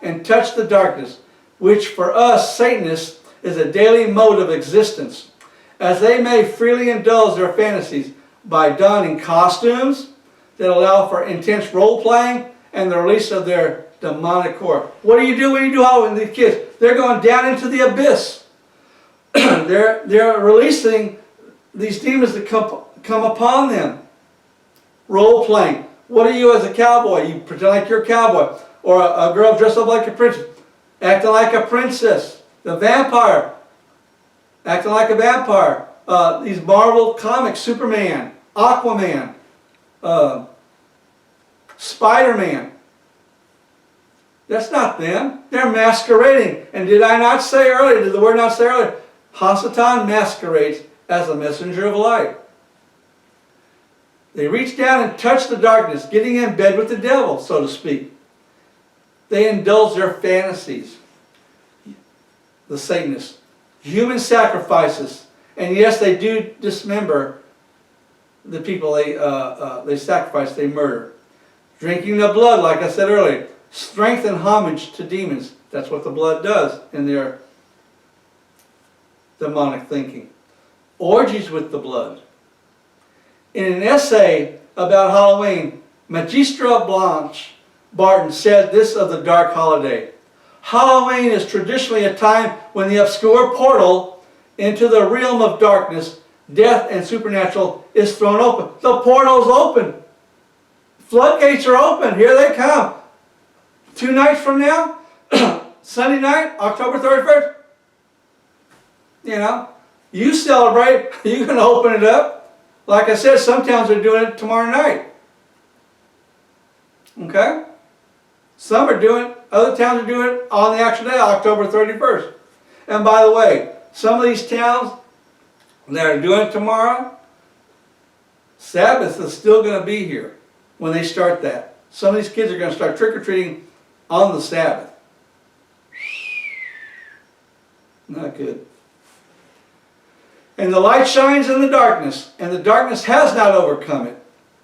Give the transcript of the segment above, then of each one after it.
and touch the darkness, which for us Satanists is a daily mode of existence, as they may freely indulge their fantasies by donning costumes that allow for intense role-playing and the release of their demonic core. What do you do when you do Halloween? These kids, they're going down into the abyss. they're releasing these demons that come upon them. Role-playing. What are you as a cowboy? You pretend like you're a cowboy. Or a girl dressed up like a princess. Acting like a princess. The vampire. Acting like a vampire. These Marvel comics, Superman, Aquaman, Spider-Man. That's not them. They're masquerading. And did I not say earlier, did the word not say earlier? HaSatan's masquerades as a messenger of light. They reach down and touch the darkness, getting in bed with the devil, so to speak. They indulge their fantasies. The Satanists. Human sacrifices. And yes, they do dismember the people they sacrifice, they murder. Drinking the blood, like I said earlier. Strength and homage to demons. That's what the blood does in their demonic thinking. Orgies with the blood. In an essay about Halloween, Magistra Blanche Barton said this of the dark holiday. Halloween is traditionally a time when the obscure portal into the realm of darkness, death, and supernatural is thrown open. The portal's open. Floodgates are open. Here they come. 2 nights from now, Sunday night, October 31st. You know, you celebrate, you're going to open it up. Like I said, some towns are doing it tomorrow night. Okay? Some are doing it, other towns are doing it on the actual day, October 31st. And by the way, some of these towns that are doing it tomorrow, Sabbath is still going to be here when they start that. Some of these kids are going to start trick-or-treating on the Sabbath. Not good. And the light shines in the darkness, and the darkness has not overcome it.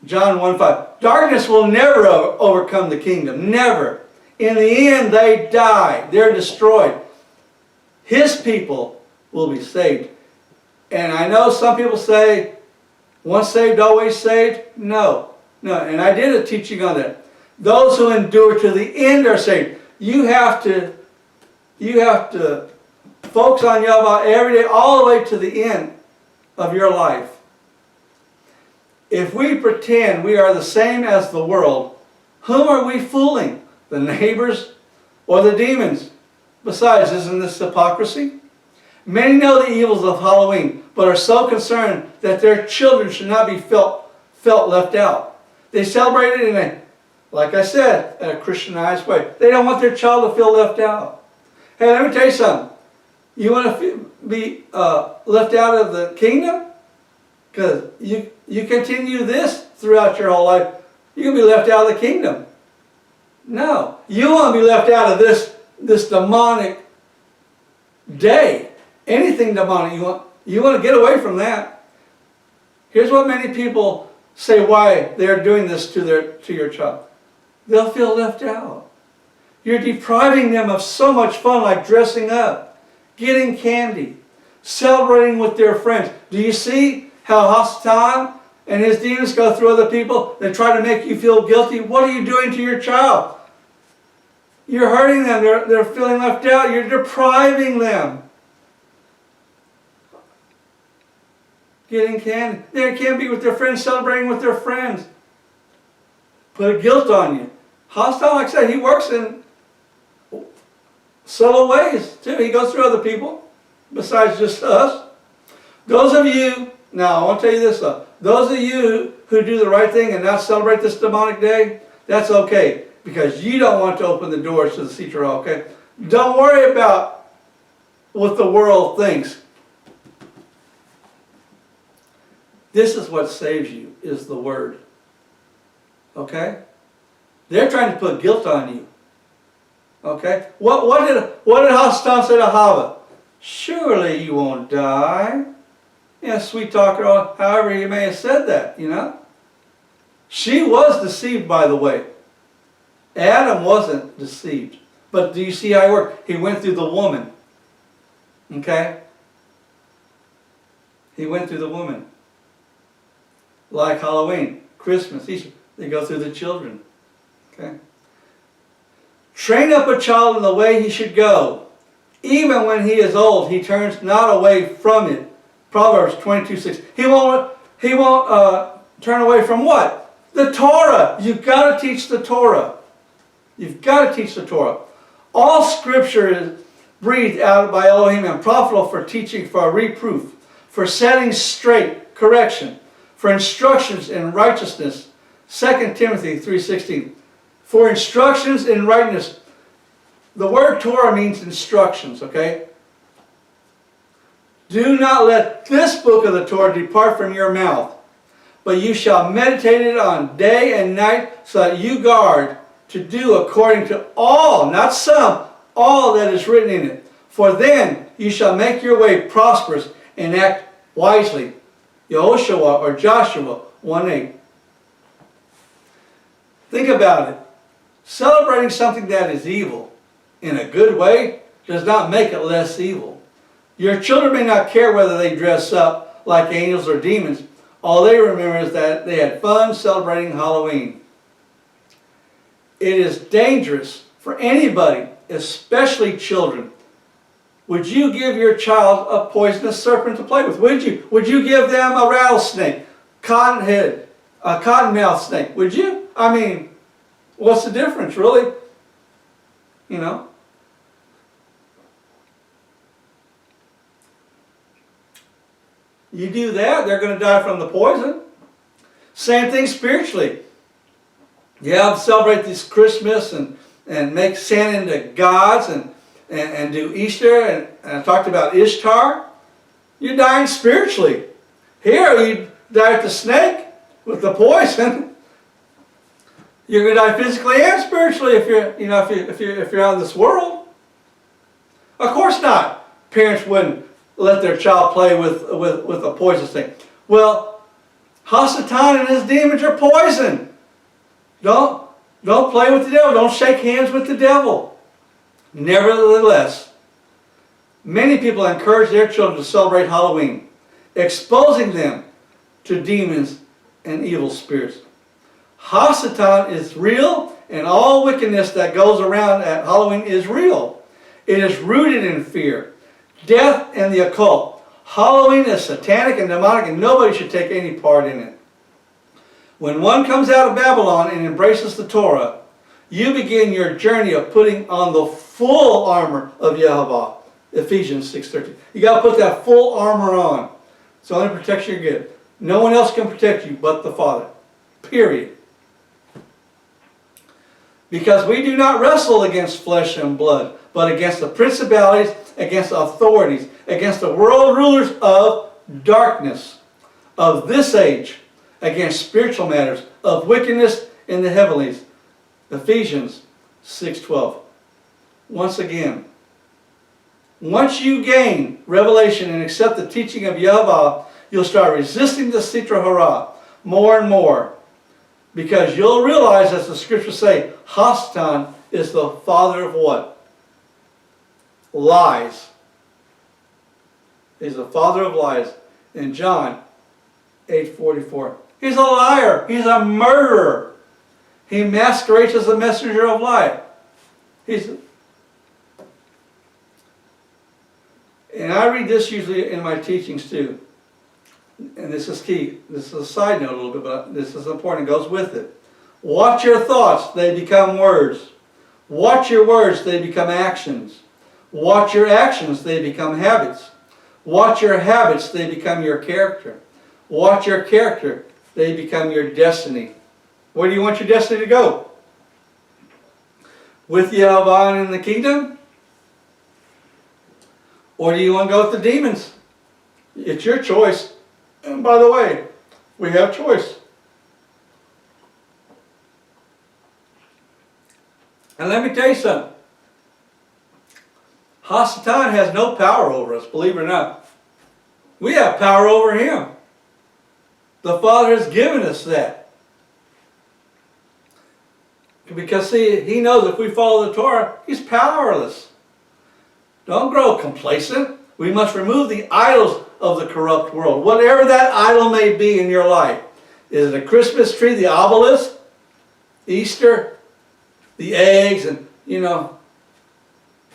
John 1:5. Darkness will never overcome the kingdom. Never. In the end, they die. They're destroyed. His people will be saved. And I know some people say, once saved, always saved. No. No. And I did a teaching on that. Those who endure to the end are saved. You have to focus on Yahweh every day, all the way to the end of your life. If we pretend we are the same as the world, whom are we fooling? The neighbors or the demons? Besides, isn't this hypocrisy? Many know the evils of Halloween, but are so concerned that their children should not be felt left out. They celebrate it in a, like I said, in a Christianized way. They don't want their child to feel left out. Hey, let me tell you something. You want to be left out of the kingdom? Because you continue this throughout your whole life, you're going to be left out of the kingdom. No. You want to be left out of this demonic day. Anything demonic. You want to get away from that. Here's what many people say why they're doing this to your child. They'll feel left out. You're depriving them of so much fun, like dressing up, getting candy, celebrating with their friends. Do you see how HaSatan and his demons go through other people? They try to make you feel guilty. What are you doing to your child? You're hurting them. They're feeling left out. You're depriving them. Getting candy. They can't be with their friends, celebrating with their friends. Put a guilt on you. HaSatan, like I said, he works in subtle ways too. He goes through other people besides just us. Those of you, now I want to tell you this though. Those of you who do the right thing and not celebrate this demonic day, that's okay. Because you don't want to open the doors to the Sitra, okay? Don't worry about what the world thinks. This is what saves you, is the Word. Okay? They're trying to put guilt on you. Okay? What did HaSatan say to Hava? Surely you won't die. Yeah, sweet talker, however you may have said that, you know. She was deceived, by the way. Adam wasn't deceived. But do you see how he worked? He went through the woman. Okay? He went through the woman. Like Halloween, Christmas, Easter. They go through the children. Okay? Train up a child in the way he should go. Even when he is old, he turns not away from it. Proverbs 22:6. He won't turn away from what? The Torah. You've got to teach the Torah. You've got to teach the Torah. All Scripture is breathed out by Elohim and profitable for teaching, for reproof, for setting straight, correction, for instructions in righteousness. 2 Timothy 3:16. For instructions in rightness. The word Torah means instructions, okay? Do not let this book of the Torah depart from your mouth, but you shall meditate it on day and night, so that you guard to do according to all, not some, all that is written in it. For then you shall make your way prosperous and act wisely. Yehoshua or Joshua 1:8. Think about it. Celebrating something that is evil in a good way does not make it less evil. Your children may not care whether they dress up like angels or demons. All they remember is that they had fun celebrating Halloween. It is dangerous for anybody, especially children. Would you give your child a poisonous serpent to play with? Would you? Would you give them a rattlesnake, a cottonmouth snake? Would you? I mean, what's the difference, really? You know? You do that, they're going to die from the poison. Same thing spiritually. Yeah, celebrate this Christmas and make Santa into gods and do Easter and I talked about Ishtar. You're dying spiritually. Here you die with the snake, with the poison. You're going to die physically and spiritually if you're out of this world. Of course not. Parents wouldn't let their child play with a poison thing. Well, HaSatan and his demons are poison. Don't play with the devil. Don't shake hands with the devil. Nevertheless, many people encourage their children to celebrate Halloween, exposing them to demons and evil spirits. HaSatan is real, and all wickedness that goes around at Halloween is real. It is rooted in fear, death, and the occult. Halloween is satanic and demonic, and nobody should take any part in it. When one comes out of Babylon and embraces the Torah, you begin your journey of putting on the full armor of Yehovah. Ephesians 6:13. You got to put that full armor on. It's the only protection you get. No one else can protect you but the Father. Period. Because we do not wrestle against flesh and blood, but against the principalities, against authorities, against the world rulers of darkness of this age, against spiritual matters of wickedness in the heavenlies. Ephesians 6:12. Once again, once you gain revelation and accept the teaching of Yehovah, you'll start resisting the Sitra Hara more and more. Because you'll realize, as the scriptures say, HaSatan is the father of what? Lies. He's the father of lies. In John 8:44. He's a liar. He's a murderer. He masquerades as a messenger of light. And I read this usually in my teachings too. And this is key. This is a side note a little bit, but this is important. It goes with it. Watch your thoughts. They become words. Watch your words. They become actions. Watch your actions. They become habits. Watch your habits. They become your character. Watch your character. They become your destiny. Where do you want your destiny to go? With Yehovah and in the kingdom? Or do you want to go with the demons? It's your choice. And by the way, we have choice. And let me tell you something. HaSatan has no power over us, believe it or not. We have power over him. The Father has given us that Because see, he knows if we follow the Torah, he's powerless. Don't grow complacent. We must remove the idols of the corrupt world. Whatever that idol may be in your life. Is it a Christmas tree, the obelisk, Easter, the eggs, and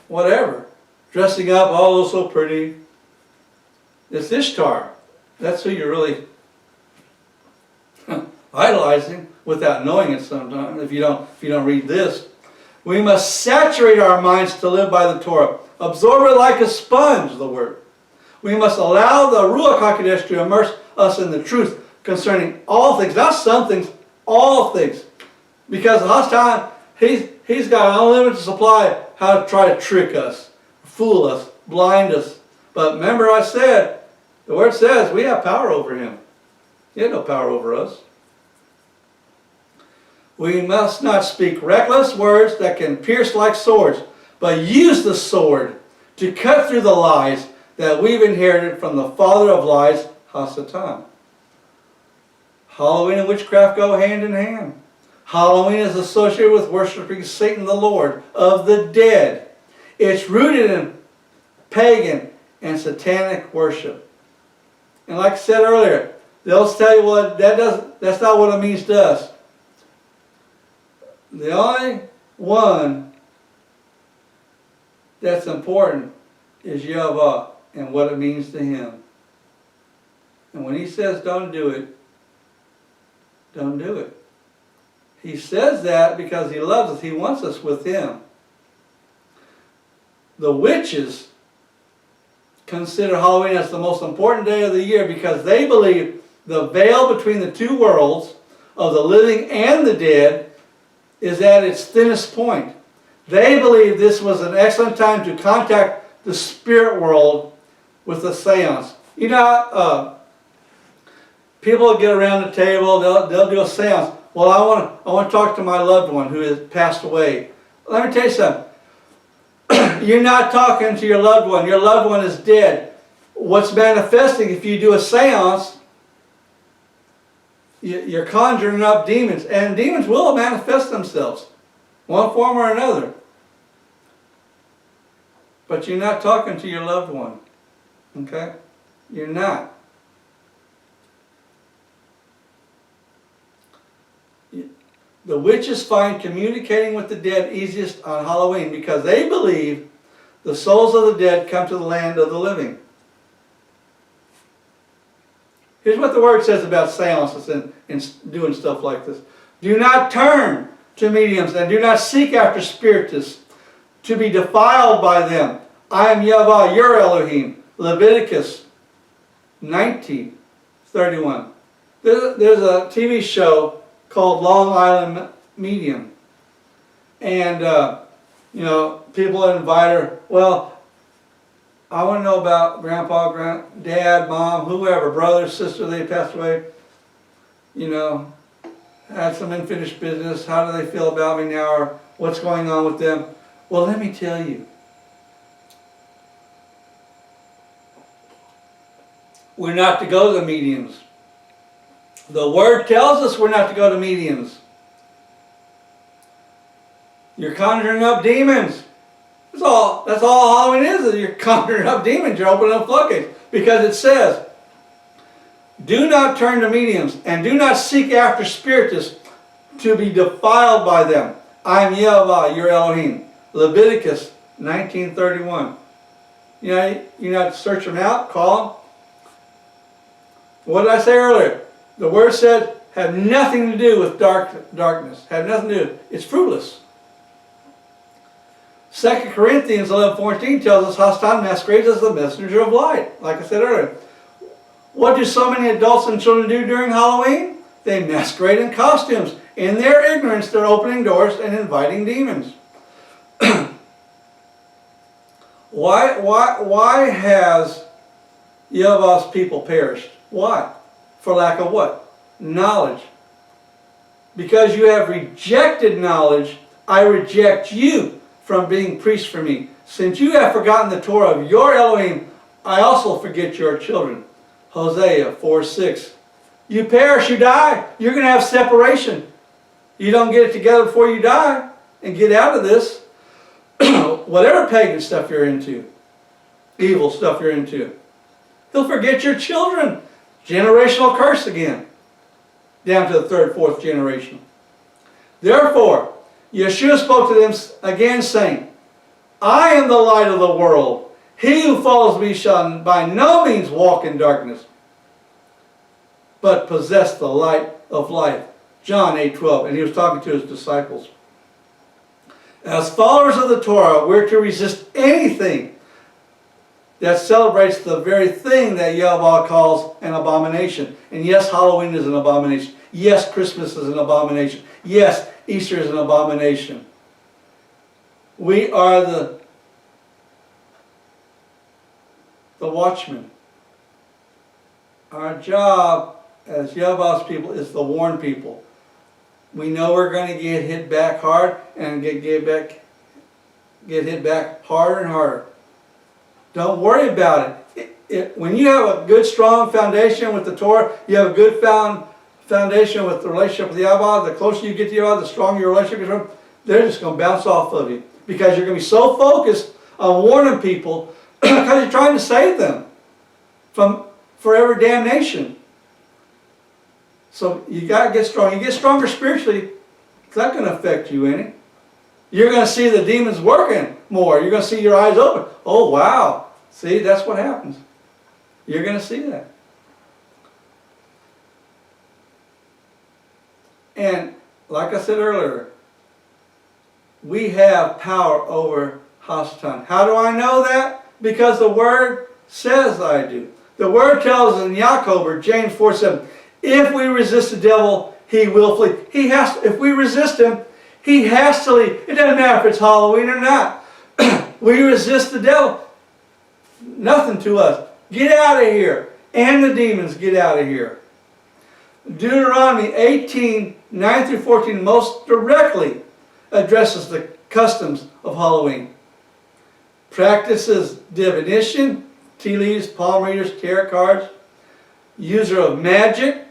whatever. Dressing up, oh, so pretty. It's Ishtar. That's who you're really idolizing without knowing it sometimes, if you don't read this. We must saturate our minds to live by the Torah. Absorb it like a sponge, the word. We must allow the Ruach HaKodesh to immerse us in the truth concerning all things, not some things, all things. Because HaSatan, he's got an unlimited supply how to try to trick us, fool us, blind us. But remember I said, the word says we have power over him. He had no power over us. We must not speak reckless words that can pierce like swords, but use the sword to cut through the lies that we've inherited from the father of lies, HaSatan. Halloween and witchcraft go hand in hand. Halloween is associated with worshiping Satan the Lord of the dead. It's rooted in pagan and satanic worship. And like I said earlier, they'll tell you, well, that's not what it means to us. The only one that's important is Yahweh and what it means to him. And when he says don't do it, don't do it. He says that because he loves us. He wants us with him. The witches consider Halloween as the most important day of the year because they believe the veil between the two worlds of the living and the dead is at its thinnest point. They believe this was an excellent time to contact the spirit world with a seance. People will get around the table, they'll do a seance. Well, I want to talk to my loved one who has passed away. Let me tell you something. You're not talking to your loved one. Your loved one is dead. What's manifesting if you do a seance, you're conjuring up demons. And demons will manifest themselves, one form or another. But you're not talking to your loved one. Okay? You're not. The witches find communicating with the dead easiest on Halloween because they believe the souls of the dead come to the land of the living. Here's what the word says about seances and doing stuff like this. Do not turn to mediums and do not seek after spiritists to be defiled by them. I am Yahweh, your Elohim. Leviticus 19:31. There's a TV show called Long Island Medium. And, people invite her, well, I want to know about grandpa, dad, mom, whoever, brother, sister, they passed away. Had some unfinished business. How do they feel about me now, or what's going on with them? Well, let me tell you. We're not to go to the mediums. The word tells us we're not to go to mediums. You're conjuring up demons. That's all Halloween is you're conjuring up demons. You're opening up floodgates. Because it says, do not turn to mediums and do not seek after spiritists to be defiled by them. I am Yahweh, your Elohim. Leviticus 19:31. You not search them out, call them. What did I say earlier? The word said, have nothing to do with darkness. Have nothing to do. It's fruitless. 2 Corinthians 11:14 tells us HaSatan masquerades as the messenger of light. Like I said earlier. What do so many adults and children do during Halloween? They masquerade in costumes. In their ignorance, they're opening doors and inviting demons. Why has Yahweh's people perished? Why? For lack of what? Knowledge. Because you have rejected knowledge, I reject you from being priests for me. Since you have forgotten the Torah of your Elohim, I also forget your children. Hosea 4:6. You perish, you die. You're going to have separation. You don't get it together before you die and get out of this, whatever pagan stuff you're into, evil stuff you're into, he'll forget your children. Generational curse again, down to the third, fourth generation. Therefore, Yeshua spoke to them again, saying, I am the light of the world. He who follows me shall by no means walk in darkness, but possess the light of life. John 8:12. And he was talking to his disciples. As followers of the Torah, we're to resist anything that celebrates the very thing that Yahweh calls an abomination. And yes, Halloween is an abomination. Yes, Christmas is an abomination. Yes, Easter is an abomination. We are the watchmen. Our job as Yahweh's people is to warn people. We know we're going to get hit back hard and get hit back harder and harder. Don't worry about it. When you have a good, strong foundation with the Torah, you have a good foundation with the relationship with Yahweh, the closer you get to Yahweh, the stronger your relationship is with Him, they're just going to bounce off of you. Because you're going to be so focused on warning people because you're trying to save them from forever damnation. So you got to get strong. You get stronger spiritually, it's not going to affect you any. You're going to see the demons working more. You're going to see your eyes open. Oh, wow. See, that's what happens. You're going to see that. And like I said earlier, we have power over HaSatan's. How do I know that? Because the Word says I do. The Word tells us in Yaakov or James 4:7, if we resist the devil, he will flee. If we resist him, he has to leave. It doesn't matter if it's Halloween or not. We resist the devil. Nothing to us. Get out of here. And the demons, get out of here. Deuteronomy 18:9-14 most directly addresses the customs of Halloween. Practices divination, tea leaves, palm readers, tarot cards. User of magic.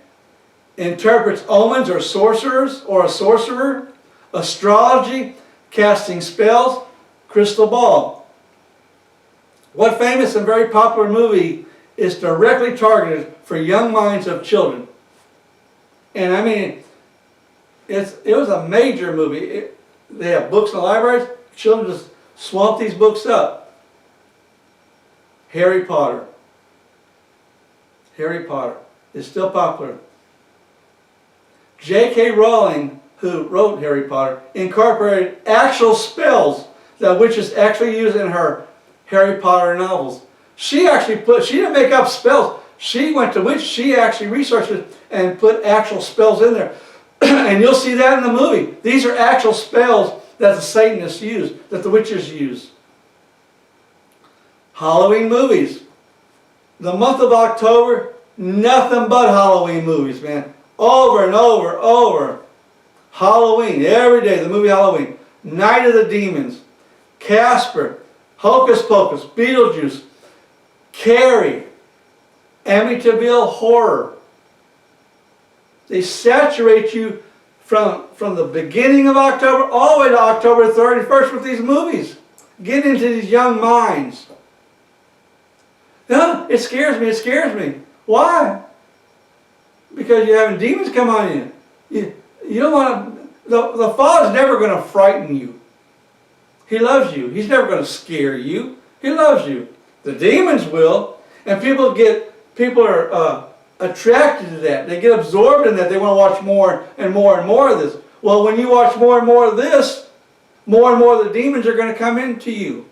Interprets omens or sorcerers or a sorcerer. Astrology, casting spells, crystal ball. What famous and very popular movie is directly targeted for young minds of children? And I mean, it was a major movie. They have books in the libraries. Children just swamp these books up. Harry Potter. Harry Potter is still popular. J.K. Rowling, who wrote Harry Potter, incorporated actual spells that witches actually use in her Harry Potter novels. She didn't make up spells. She went to witches. She actually researched it and put actual spells in there. And you'll see that in the movie. These are actual spells that the Satanists use, that the witches use. Halloween movies. The month of October, nothing but Halloween movies, man. Over and over, over. Halloween, every day, the movie Halloween. Night of the Demons. Casper. Hocus Pocus. Beetlejuice. Carrie. Amityville Horror. They saturate you from the beginning of October all the way to October 31st with these movies. Get into these young minds. It scares me, it scares me. Why? Because you're having demons come on you. You don't want to, the Father's never going to frighten you. He loves you. He's never going to scare you. He loves you. The demons will. And people are attracted to that. They get absorbed in that. They want to watch more and more and more of this. Well, when you watch more and more of this, more and more of the demons are going to come into you.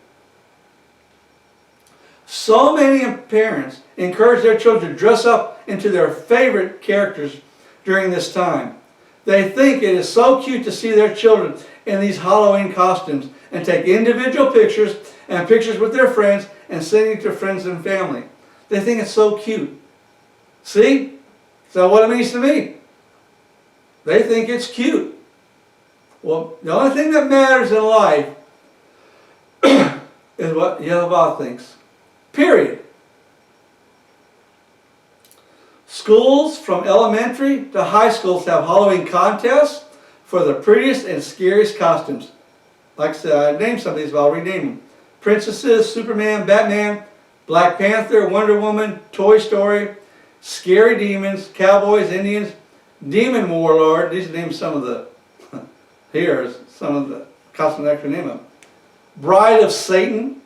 So many parents encourage their children to dress up into their favorite characters during this time. They think it is so cute to see their children in these Halloween costumes and take individual pictures and pictures with their friends and sending it to friends and family. They think it's so cute. See? So what it means to me? They think it's cute. Well, the only thing that matters in life is what Yahweh thinks. Period. Schools from elementary to high schools have Halloween contests for the prettiest and scariest costumes. Like I said, I named some of these, but I'll rename them. Princesses, Superman, Batman, Black Panther, Wonder Woman, Toy Story, scary demons, cowboys, Indians, demon warlord. These are named some of the, here's some of the costumes I can name them. Bride of Satan,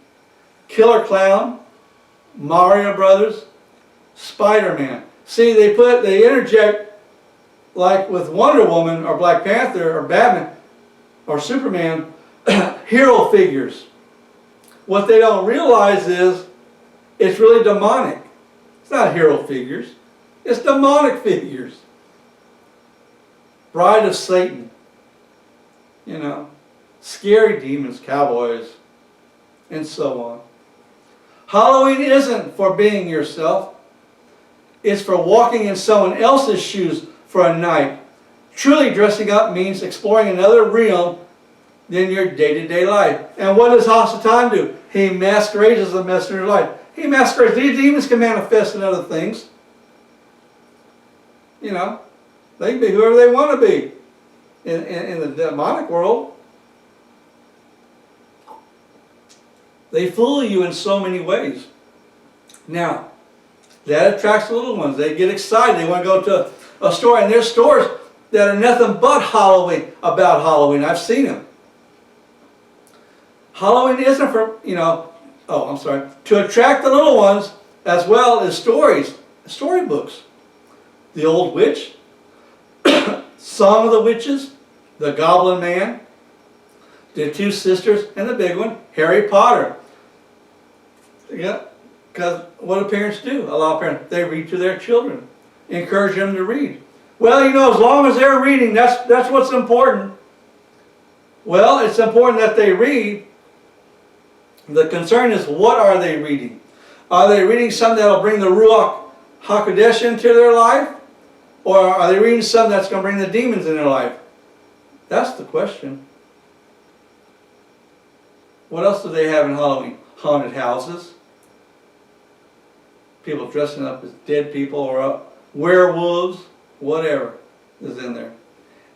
Killer Clown, Mario Brothers, Spider-Man. See, they interject, like with Wonder Woman or Black Panther or Batman or Superman, hero figures. What they don't realize is it's really demonic. It's not hero figures. It's demonic figures. Bride of Satan. You know, scary demons, cowboys, and so on. Halloween isn't for being yourself. It's for walking in someone else's shoes for a night. Truly dressing up means exploring another realm than your day-to-day life. And what does HaSatan do? He masquerades as a messenger of light. He masquerades. These demons can manifest in other things. You know, they can be whoever they want to be in the demonic world. They fool you in so many ways. Now, that attracts the little ones. They get excited. They want to go to a store. And there's stores that are nothing but Halloween, about Halloween. I've seen them. Halloween isn't for, to attract the little ones as well as storybooks. The Old Witch, Song of the Witches, The Goblin Man, The Two Sisters, and the big one, Harry Potter. Yeah, because what do parents do? A lot of parents, they read to their children, encourage them to read. Well, as long as they're reading, that's what's important. Well, it's important that they read. The concern is, what are they reading? Are they reading something that will bring the Ruach HaKodesh into their life? Or are they reading something that's going to bring the demons in their life? That's the question. What else do they have in Halloween? Haunted houses. People dressing up as dead people or werewolves. Whatever is in there.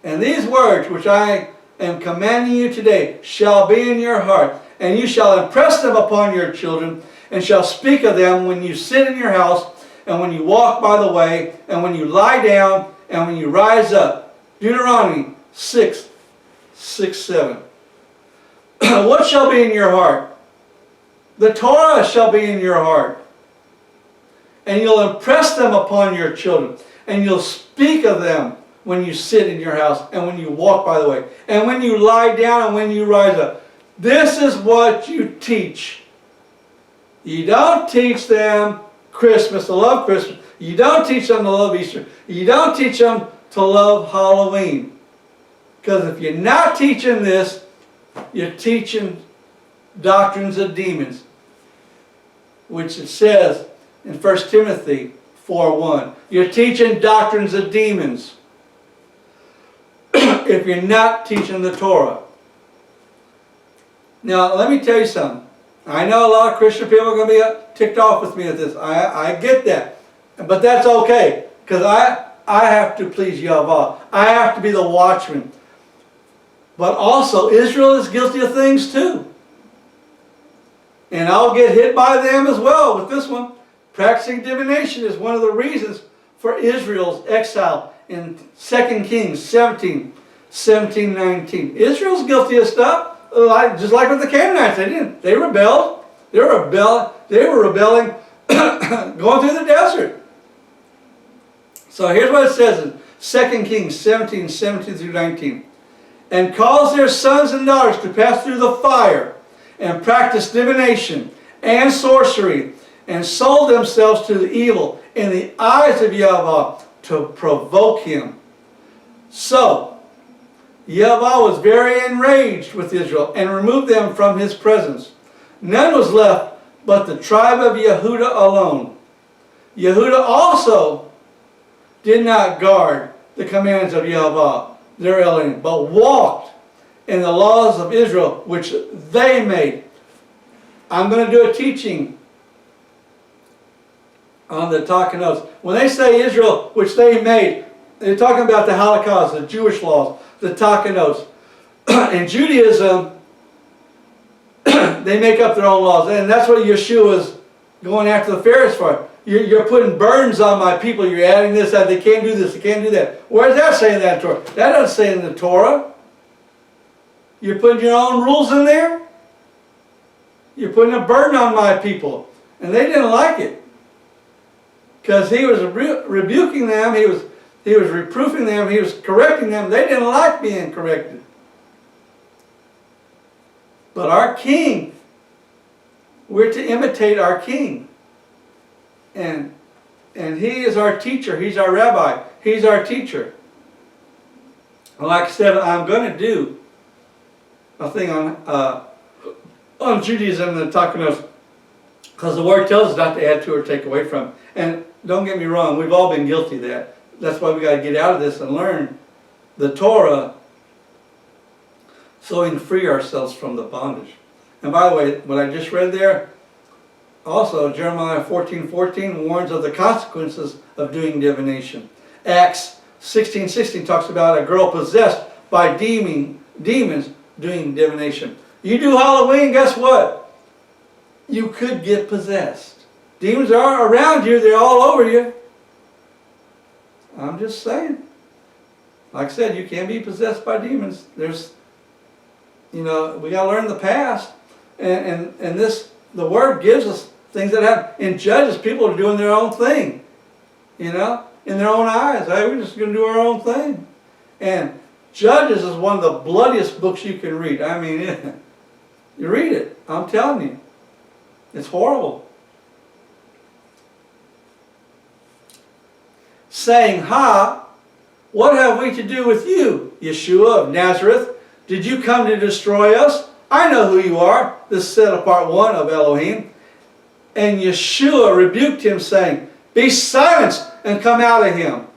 And these words which I am commanding you today shall be in your heart, and you shall impress them upon your children, and shall speak of them when you sit in your house, and when you walk by the way, and when you lie down, and when you rise up. Deuteronomy 6:7. What shall be in your heart? The Torah shall be in your heart. And you'll impress them upon your children. And you'll speak of them when you sit in your house, and when you walk by the way, and when you lie down, and when you rise up. This is what you teach. You don't teach them Christmas, to love Christmas. You don't teach them to love Easter. You don't teach them to love Halloween. Because if you're not teaching this, you're teaching doctrines of demons, which it says in 1 Timothy 4:1. You're teaching doctrines of demons if you're not teaching the Torah. Now, let me tell you something. I know a lot of Christian people are going to be ticked off with me at this. I get that. But that's okay. Because I have to please Yahweh. I have to be the watchman. But also, Israel is guilty of things too. And I'll get hit by them as well with this one. Practicing divination is one of the reasons for Israel's exile in 2 Kings 17:19. Israel's guilty of stuff. Just like with the Canaanites, they rebelled. They were rebelling going through the desert. So here's what it says in 2 Kings 17:17-19. And caused their sons and daughters to pass through the fire, and practice divination and sorcery, and sold themselves to the evil in the eyes of Yahweh to provoke him. So Yahweh was very enraged with Israel and removed them from his presence. None was left but the tribe of Yehudah alone. Yehudah also did not guard the commands of Yahweh, their Elohim, but walked in the laws of Israel, which they made. I'm going to do a teaching on the talking notes. When they say Israel, which they made, they're talking about the Holocaust, the Jewish laws. the Takanos. In Judaism, they make up their own laws, and that's what Yeshua is going after the Pharisees for. You're putting burdens on my people. You're adding this, that they can't do this, they can't do that. Where does that say in that Torah? That doesn't say in the Torah. You're putting your own rules in there. You're putting a burden on my people, and they didn't like it because he was rebuking them. He was reproofing them. He was correcting them. They didn't like being corrected. But our King, we're to imitate our King. And he is our teacher. He's our rabbi. He's our teacher. And like I said, I'm going to do a thing on Judaism and the Takanos, because the Word tells us not to add to or take away from. And don't get me wrong, we've all been guilty of that. That's why we got to get out of this and learn the Torah so we can free ourselves from the bondage. And by the way, what I just read there, also Jeremiah 14:14 warns of the consequences of doing divination. Acts 16:16 talks about a girl possessed by demons doing divination. You do Halloween, guess what? You could get possessed. Demons are around you, they're all over you. I'm just saying. Like I said, you can be possessed by demons. There's, we got to learn the past. And the Word gives us things that happen. In Judges, people are doing their own thing. In their own eyes. Hey, we're just going to do our own thing. And Judges is one of the bloodiest books you can read. I mean, you read it. I'm telling you. It's horrible. Saying, "Ha, what have we to do with you, Yeshua of Nazareth? Did you come to destroy us? I know who you are, this set apart one of Elohim." And Yeshua rebuked him, saying, "Be silenced and come out of him."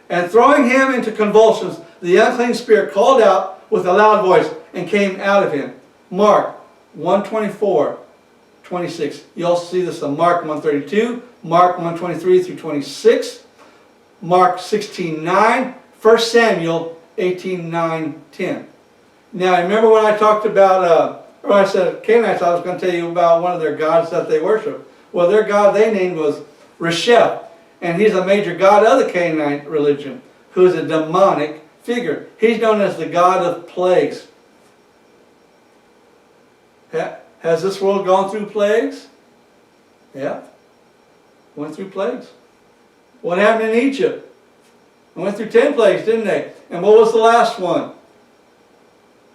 And throwing him into convulsions, the unclean spirit called out with a loud voice and came out of him. Mark 1:24-26. You also see this in Mark 1:32, Mark 1:23 through 26, Mark 16:9, 1 Samuel 18:9-10. Now, remember when I talked about, or I said Canaanites, I was going to tell you about one of their gods that they worship. Well, their god they named was Resheph, and he's a major god of the Canaanite religion, who is a demonic figure. He's known as the god of plagues. Has this world gone through plagues? Yeah. Went through plagues. What happened in Egypt? They went through 10 plagues, didn't they? And what was the last one?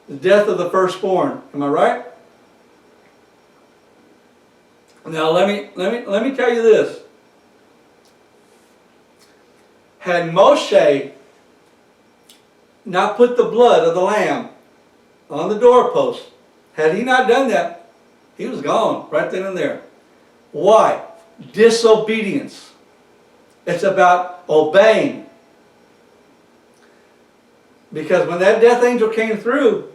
The death of the firstborn. Am I right? Now let me tell you this. Had Moshe not put the blood of the lamb on the doorpost, had he not done that, he was gone right then and there. Why? Disobedience. It's about obeying. Because when that death angel came through,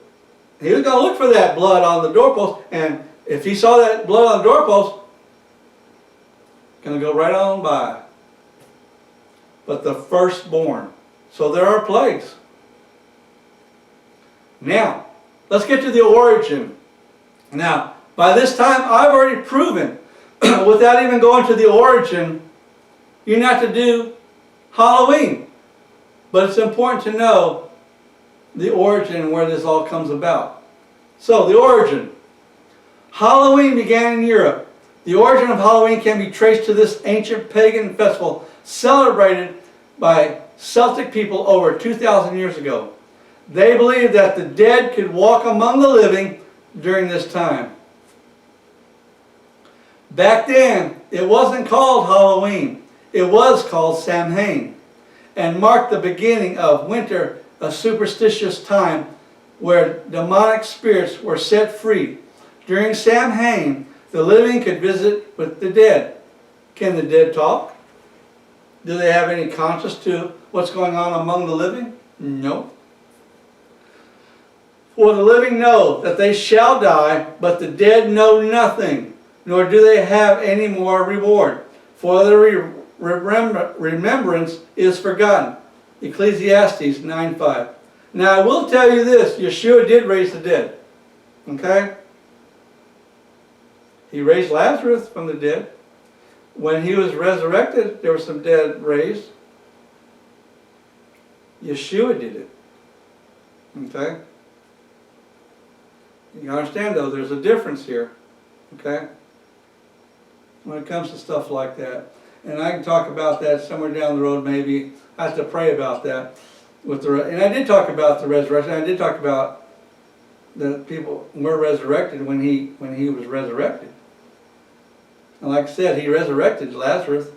he was going to look for that blood on the doorpost, and if he saw that blood on the doorpost, going to go right on by. But the firstborn. So there are plagues. Now, let's get to the origin. Now, by this time, I've already proven, without even going to the origin, you're not to do Halloween. But it's important to know the origin and where this all comes about. So, the origin. Halloween began in Europe. The origin of Halloween can be traced to this ancient pagan festival celebrated by Celtic people over 2,000 years ago. They believed that the dead could walk among the living during this time. Back then, it wasn't called Halloween. It was called Samhain, and marked the beginning of winter, a superstitious time where demonic spirits were set free. During Samhain, the living could visit with the dead. Can the dead talk? Do they have any conscience to what's going on among the living? No. For the living know that they shall die, but the dead know nothing, nor do they have any more reward. For their remembrance is forgotten. Ecclesiastes 9:5. Now I will tell you this, Yeshua did raise the dead. Okay? He raised Lazarus from the dead. When he was resurrected, there were some dead raised. Yeshua did it. Okay? You understand though, there's a difference here. Okay? When it comes to stuff like that. And I can talk about that somewhere down the road maybe. I have to pray about that. And I did talk about the resurrection. I did talk about the people were resurrected when he was resurrected. And like I said, he resurrected Lazarus.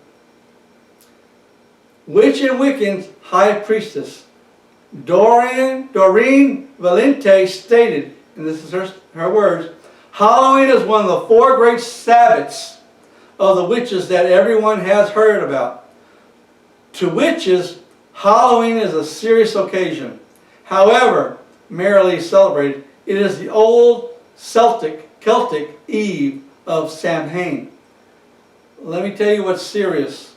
Witch and Wiccan's high priestess, Doreen Valente, stated, and this is her words, Halloween is one of the 4 great Sabbaths of the witches that everyone has heard about. To witches, Halloween is a serious occasion. However merrily celebrated, it is the old Celtic Eve of Samhain. Let me tell you what's serious.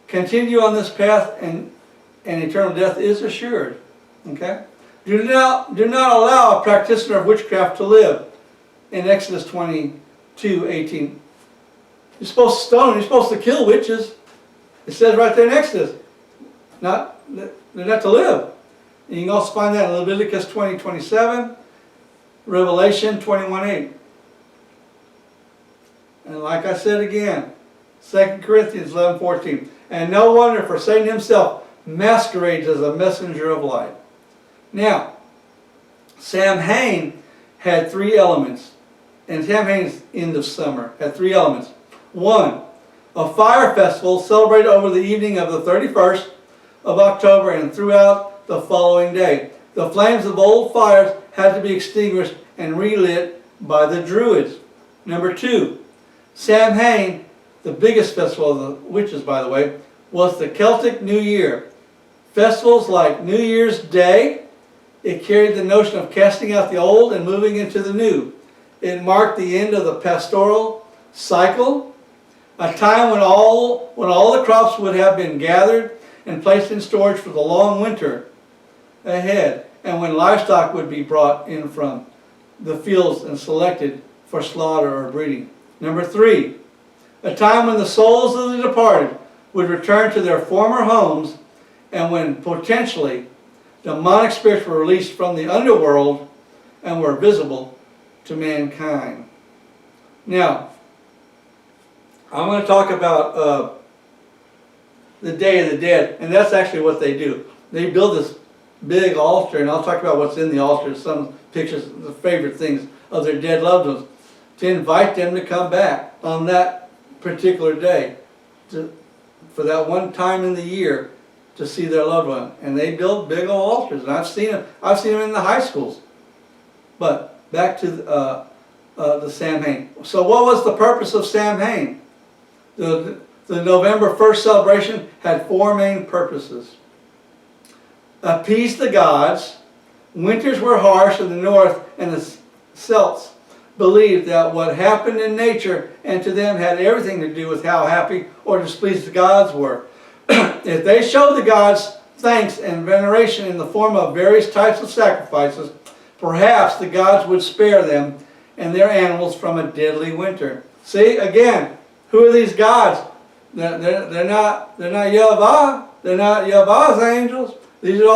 Continue on this path and eternal death is assured. Okay? Do not allow a practitioner of witchcraft to live. In Exodus 22:18. You're supposed to stone, you're supposed to kill witches. It says right there in Exodus. They're not to live. And you can also find that in Leviticus 20:27, Revelation 21:8. And like I said again, 2 Corinthians 11:14. And no wonder, for Satan himself masquerades as a messenger of light. Now, Samhain had 3 elements. And Samhain's end of summer had 3 elements. 1, a fire festival celebrated over the evening of the 31st of October and throughout the following day. The flames of old fires had to be extinguished and relit by the Druids. Number 2, Samhain, the biggest festival of the witches, by the way, was the Celtic New Year. Festivals like New Year's Day, it carried the notion of casting out the old and moving into the new. It marked the end of the pastoral cycle, a time when all the crops would have been gathered and placed in storage for the long winter ahead, and when livestock would be brought in from the fields and selected for slaughter or breeding. Number 3, a time when the souls of the departed would return to their former homes and when potentially demonic spirits were released from the underworld and were visible to mankind. Now, I'm going to talk about the Day of the Dead, and that's actually what they do. They build this big altar, and I'll talk about what's in the altar, some pictures, the favorite things of their dead loved ones, to invite them to come back on that particular day, for that one time in the year, to see their loved one. And they build big old altars, and I've seen them in the high schools. But back to the Samhain. So what was the purpose of Samhain? The November 1st celebration had 4 main purposes. Appease the gods. Winters were harsh in the north, and the Celts believed that what happened in nature and to them had everything to do with how happy or displeased the gods were. If they showed the gods thanks and veneration in the form of various types of sacrifices, perhaps the gods would spare them and their animals from a deadly winter. See, again, who are these gods? They're not Yahweh. They're not Yahweh's angels. These are all